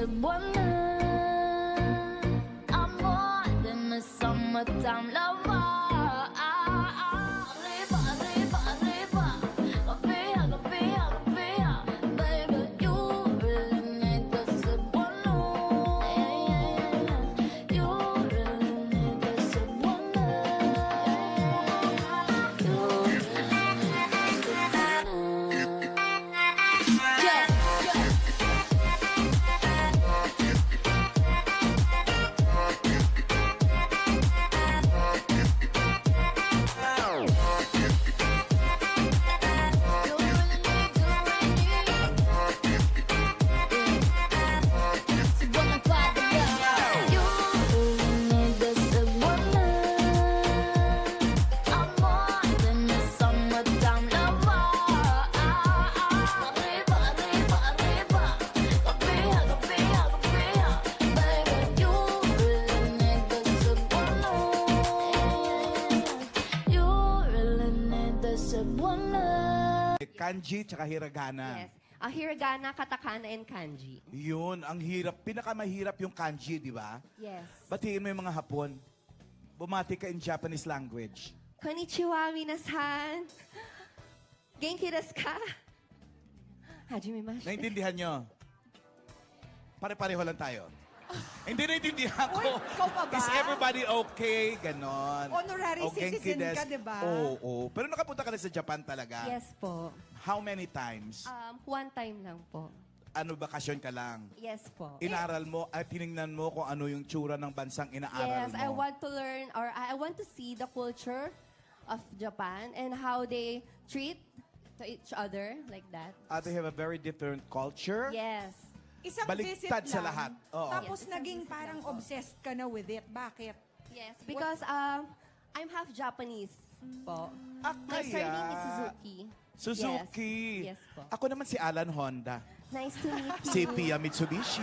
Buwan na, amor de my summertime lover. Arriba, arriba, arriba, kapia, kapia, kapia. Baby, you really need this buwan na. You really need this buwan na. You really need this buwan na. Yeah, yeah. Kanji tsaka hiragana. Yes. Hiragana, katakana, and kanji. Yun, ang hirap. Pinakamahirap yung kanji, di ba? Yes. Batiin mo yung mga Hapon. Bumati ka in Japanese language. Konnichiwa, minasan. Genki desu ka? Hajimemashite. Naintindihan nyo? Pare-pareho lang tayo. Hindi naintindihan ko. Uy, ikaw pa ba? Is everybody okay? Ganon. Honorary citizen ka, di ba? Oo. Pero nakapunta ka na sa Japan talaga? Yes po. How many times? One time lang po. Ano, bakasyon ka lang? Yes po. Inaral mo at tinignan mo kung ano yung tsura ng bansang inaaral Yes, mo. I want to learn or I want to see the culture of Japan and how they treat to each other like that. They have a very different culture. Yes. Isang Baliktad visit sa lang. lahat. Oo. Tapos Yes, naging isang visit parang lang po. obsessed ka na with it. Bakit? Yes, because I'm half Japanese po. My Kaya... surname is Suzuki. Suzuki. Yes po. Ako naman si Alan Honda. Nice to meet you. Si Pia Mitsubishi.